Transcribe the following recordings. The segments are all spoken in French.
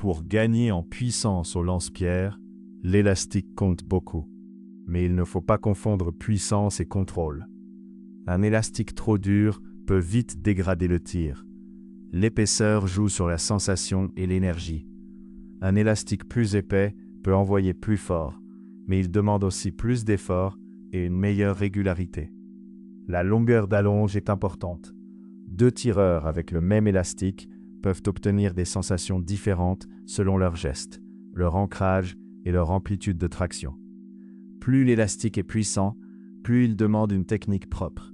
Pour gagner en puissance au lance-pierre, l'élastique compte beaucoup. Mais il ne faut pas confondre puissance et contrôle. Un élastique trop dur peut vite dégrader le tir. L'épaisseur joue sur la sensation et l'énergie. Un élastique plus épais peut envoyer plus fort, mais il demande aussi plus d'efforts et une meilleure régularité. La longueur d'allonge est importante. 2 tireurs avec le même élastique peuvent obtenir des sensations différentes selon leurs gestes, leur ancrage et leur amplitude de traction. Plus l'élastique est puissant, plus il demande une technique propre.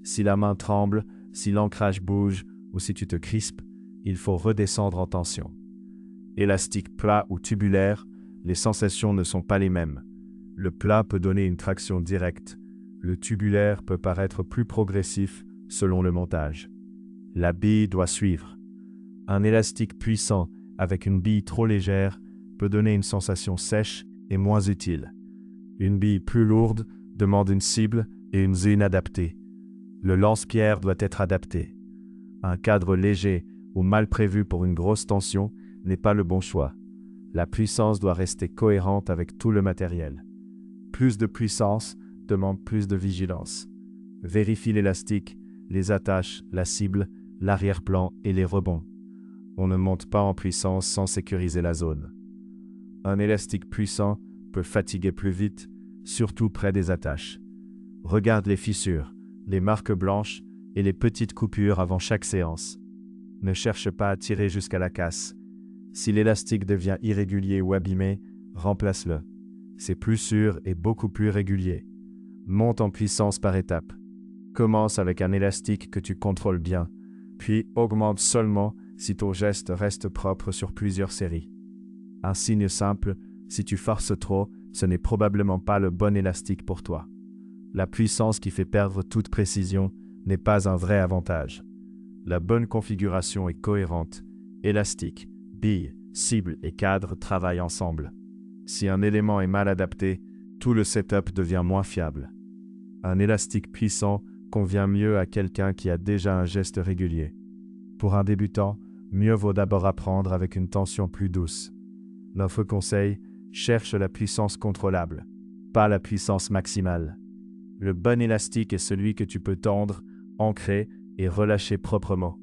Si la main tremble, si l'ancrage bouge ou si tu te crispes, il faut redescendre en tension. Élastique plat ou tubulaire, les sensations ne sont pas les mêmes. Le plat peut donner une traction directe. Le tubulaire peut paraître plus progressif selon le montage. La bille doit suivre. Un élastique puissant avec une bille trop légère peut donner une sensation sèche et moins utile. Une bille plus lourde demande une cible et une zone adaptée. Le lance-pierre doit être adapté. Un cadre léger ou mal prévu pour une grosse tension n'est pas le bon choix. La puissance doit rester cohérente avec tout le matériel. Plus de puissance demande plus de vigilance. Vérifie l'élastique, les attaches, la cible, l'arrière-plan et les rebonds. On ne monte pas en puissance sans sécuriser la zone. Un élastique puissant peut fatiguer plus vite, surtout près des attaches. Regarde les fissures, les marques blanches et les petites coupures avant chaque séance. Ne cherche pas à tirer jusqu'à la casse. Si l'élastique devient irrégulier ou abîmé, remplace-le. C'est plus sûr et beaucoup plus régulier. Monte en puissance par étapes. Commence avec un élastique que tu contrôles bien, puis augmente seulement si ton geste reste propre sur plusieurs séries. Un signe simple, si tu forces trop, ce n'est probablement pas le bon élastique pour toi. La puissance qui fait perdre toute précision n'est pas un vrai avantage. La bonne configuration est cohérente. Élastique, bille, cible et cadre travaillent ensemble. Si un élément est mal adapté, tout le setup devient moins fiable. Un élastique puissant convient mieux à quelqu'un qui a déjà un geste régulier. Pour un débutant, mieux vaut d'abord apprendre avec une tension plus douce. Notre conseil, cherche la puissance contrôlable, pas la puissance maximale. Le bon élastique est celui que tu peux tendre, ancrer et relâcher proprement.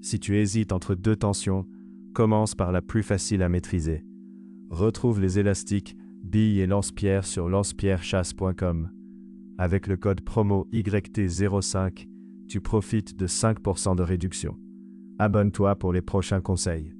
Si tu hésites entre 2 tensions, commence par la plus facile à maîtriser. Retrouve les élastiques, billes et lance-pierres sur lancepierrechasse.com. Avec le code promo YT05, tu profites de 5% de réduction. Abonne-toi pour les prochains conseils.